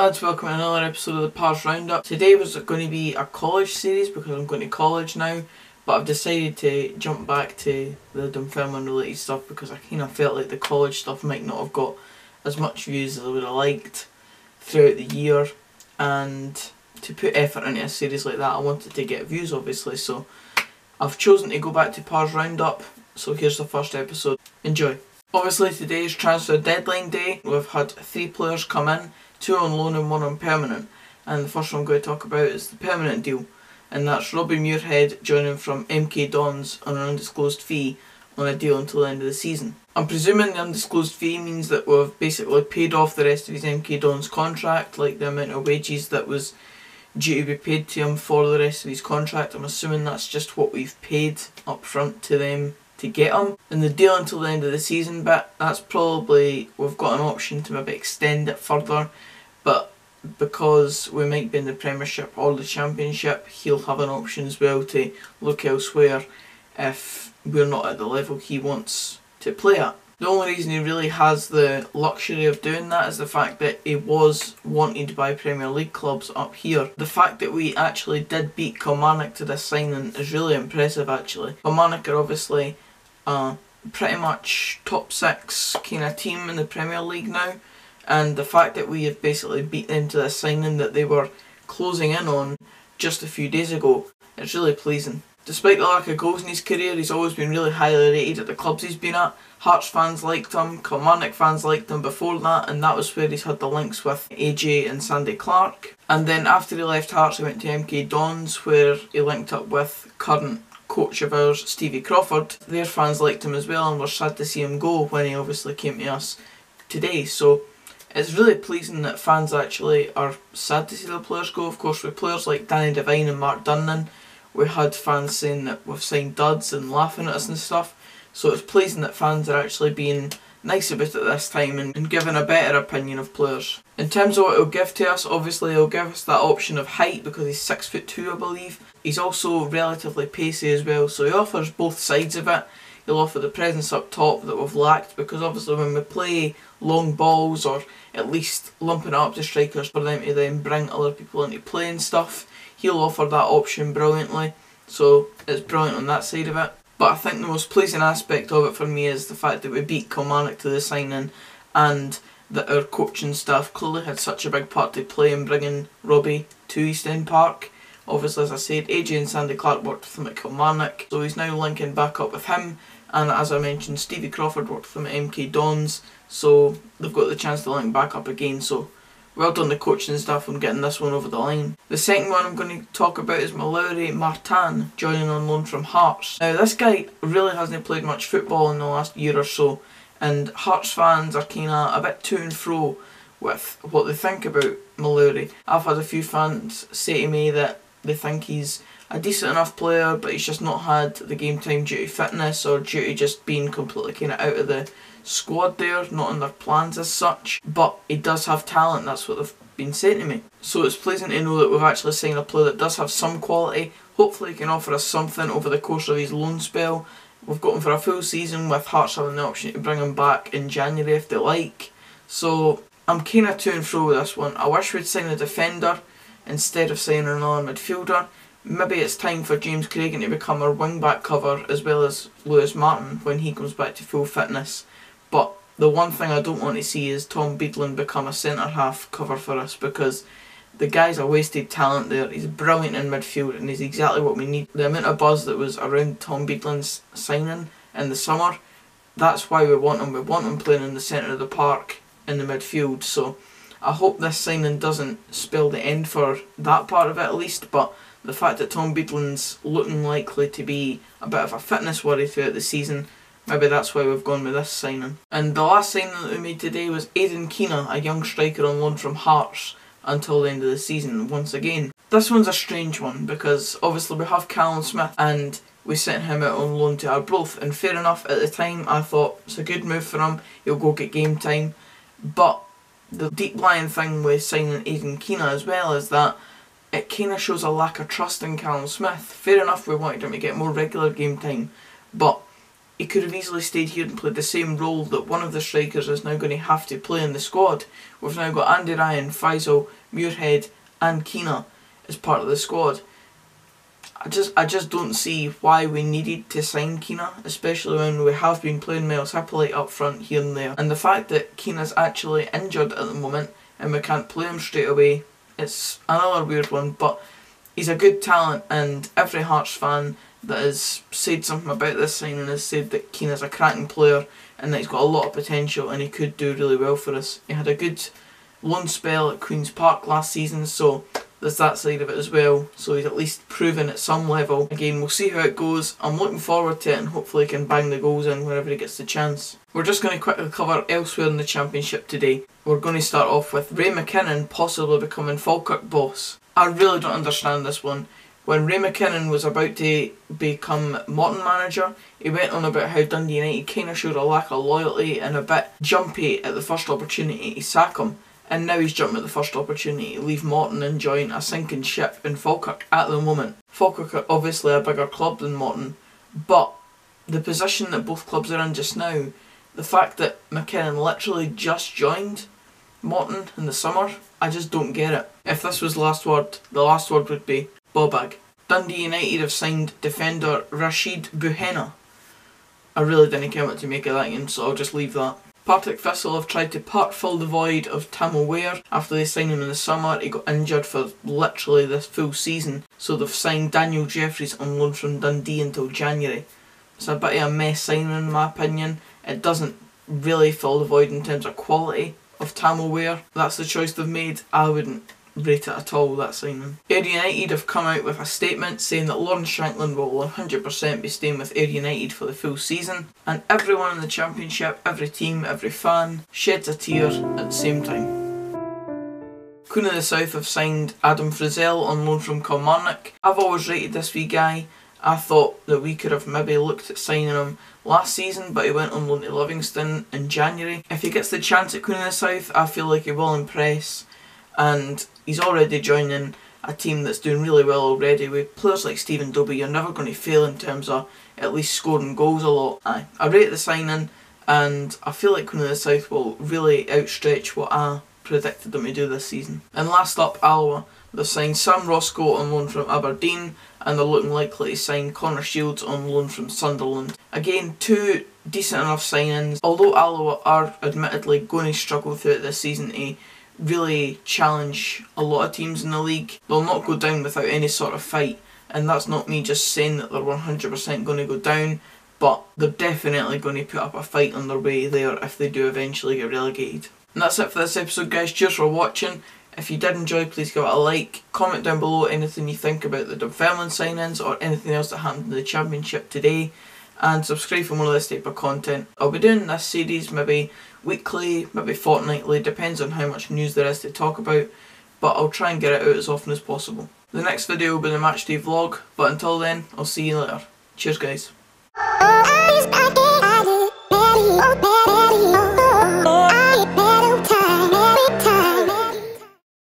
Lads, welcome to another episode of the Pars Roundup. Today was going to be a college series because I'm going to college now, but I've decided to jump back to the Dunfermline related stuff because I kind of felt like the college stuff might not have got as much views as I would have liked throughout the year, and to put effort into a series like that I wanted to get views obviously, so I've chosen to go back to Pars Roundup. So here's the first episode. Enjoy. Obviously today is transfer deadline day. We've had 3 players come in, 2 on loan and 1 on permanent, and the first one I'm going to talk about is the permanent deal, and that's Robbie Muirhead joining from MK Dons on an undisclosed fee on a deal until the end of the season. I'm presuming the undisclosed fee means that we've basically paid off the rest of his MK Dons contract, like the amount of wages that was due to be paid to him for the rest of his contract. I'm assuming that's just what we've paid up front to them to get him. And the deal until the end of the season bit, that's probably, we've got an option to maybe extend it further, but because we might be in the Premiership or the Championship, he'll have an option as well to look elsewhere if we're not at the level he wants to play at. The only reason he really has the luxury of doing that is the fact that he was wanted by Premier League clubs up here. The fact that we actually did beat Kilmarnock to this signing is really impressive actually. Kilmarnock are obviously pretty much top 6 kind of team in the Premier League now, and the fact that we have basically beat them to this signing that they were closing in on just a few days ago, it's really pleasing. Despite the lack of goals in his career, he's always been really highly rated at the clubs he's been at. Hearts fans liked him, Kilmarnock fans liked him before that, and that was where he's had the links with AJ and Sandy Clark. And then after he left Hearts he went to MK Dons, where he linked up with current coach of ours, Stevie Crawford. Their fans liked him as well and were sad to see him go when he obviously came to us today. So it's really pleasing that fans actually are sad to see the players go. Of course, with players like Danny Devine and Mark Dunnan, we had fans saying that we've signed duds and laughing at us and stuff. So it's pleasing that fans are actually being nice about it this time and giving a better opinion of players. In terms of what he'll give to us, obviously he'll give us that option of height because he's 6'2" I believe. He's also relatively pacey as well, so he offers both sides of it. He'll offer the presence up top that we've lacked, because obviously when we play long balls or at least lumping it up to strikers for them to then bring other people into play and stuff, he'll offer that option brilliantly, so it's brilliant on that side of it. But I think the most pleasing aspect of it for me is the fact that we beat Kilmarnock to the signing, and that our coaching staff clearly had such a big part to play in bringing Robbie to East End Park. Obviously, as I said, AJ and Sandy Clark worked with him at Kilmarnock, so he's now linking back up with him. And as I mentioned, Stevie Crawford worked with him at MK Dons, so they've got the chance to link back up again. So well done the coaching staff on getting this one over the line. The second one I'm going to talk about is Mallory Martin joining on loan from Hearts. Now this guy really hasn't played much football in the last year or so, and Hearts fans are kind of a bit to and fro with what they think about Mallory. I've had a few fans say to me that they think he's a decent enough player, but he's just not had the game time due to fitness or due to just being completely kind of out of the squad there, not in their plans as such. But he does have talent, that's what they've been saying to me. So it's pleasing to know that we've actually signed a player that does have some quality. Hopefully he can offer us something over the course of his loan spell. We've got him for a full season, with Hearts having the option to bring him back in January if they like. So I'm kind of to and fro with this one. I wish we'd sign a defender instead of signing another midfielder. Maybe it's time for James Cragen to become our wing-back cover, as well as Lewis Martin when he comes back to full fitness. But the one thing I don't want to see is Tom Beadland become a centre-half cover for us, because the guy's a wasted talent there. He's brilliant in midfield and he's exactly what we need. The amount of buzz that was around Tom Beadland's signing in the summer, that's why we want him. We want him playing in the centre of the park in the midfield. So I hope this signing doesn't spell the end for that part of it at least, but the fact that Tom Beadland's looking likely to be a bit of a fitness worry throughout the season, maybe that's why we've gone with this signing. And the last signing that we made today was Aidan Keena, a young striker on loan from Hearts until the end of the season once again. This one's a strange one because obviously we have Callum Smith and we sent him out on loan to Arbroath, and fair enough, at the time I thought it's a good move for him, he'll go get game time. But the deep lying thing with signing Aidan Keena as well is that it kind of shows a lack of trust in Callum Smith. Fair enough, we wanted him to get more regular game time, but he could have easily stayed here and played the same role that one of the strikers is now going to have to play in the squad. We've now got Andy Ryan, Faisal, Muirhead and Keena as part of the squad. I just don't see why we needed to sign Keena, especially when we have been playing Miles Hippolyte up front here and there. And the fact that Keena's actually injured at the moment and we can't play him straight away, it's another weird one, but he's a good talent, and every Hearts fan that has said something about this signing has said that Keena's a cracking player and that he's got a lot of potential and he could do really well for us. He had a good loan spell at Queen's Park last season, so there's that side of it as well. So he's at least proven at some level. Again, we'll see how it goes. I'm looking forward to it and hopefully he can bang the goals in whenever he gets the chance. We're just going to quickly cover elsewhere in the Championship today. We're going to start off with Ray McKinnon possibly becoming Falkirk boss. I really don't understand this one. When Ray McKinnon was about to become Morton manager, he went on about how Dundee United kind of showed a lack of loyalty and a bit jumpy at the first opportunity to sack him. And now he's jumping at the first opportunity to leave Morton and join a sinking ship in Falkirk at the moment. Falkirk are obviously a bigger club than Morton, but the position that both clubs are in just now, the fact that McKinnon literally just joined Morton in the summer, I just don't get it. If this was the last word would be Bobag. Dundee United have signed defender Rashid Buhena. I really didn't care what to make of that game, so I'll just leave that. Partick Thistle have tried to fill the void of Tam O'Ware after they signed him in the summer. He got injured for literally this full season, so they've signed Daniel Jeffries on loan from Dundee until January. It's a bit of a mess signing in my opinion. It doesn't really fill the void in terms of quality of Tam O'Ware. That's the choice they've made. I wouldn't rate it at all, that signing. Ayr United have come out with a statement saying that Lawrence Shanklin will 100% be staying with Ayr United for the full season, and everyone in the Championship, every team, every fan sheds a tear at the same time. Queen of the South have signed Adam Frizzell on loan from Kilmarnock. I've always rated this wee guy. I thought that we could have maybe looked at signing him last season, but he went on loan to Livingston in January. If he gets the chance at Queen of the South, I feel like he will impress, and he's already joining a team that's doing really well already. With players like Stephen Dobie, you're never going to fail in terms of at least scoring goals a lot. I rate the signing, and I feel like Queen of the South will really outstretch what I predicted them to do this season. And last up, Alloa. They've signed Sam Roscoe on loan from Aberdeen, and they're looking likely to sign Connor Shields on loan from Sunderland. Again, two decent enough signings, although Alloa are admittedly going to struggle throughout this season to really challenge a lot of teams in the league. They'll not go down without any sort of fight, and that's not me just saying that they're 100% going to go down, but they're definitely going to put up a fight on their way there if they do eventually get relegated. And that's it for this episode, guys. Cheers for watching. If you did enjoy, please give it a like. Comment down below anything you think about the Dunfermline signings or anything else that happened in the Championship today, and subscribe for more of this type of content. I'll be doing this series maybe weekly, maybe fortnightly, depends on how much news there is to talk about, but I'll try and get it out as often as possible. The next video will be the matchday vlog, but until then, I'll see you later. Cheers, guys.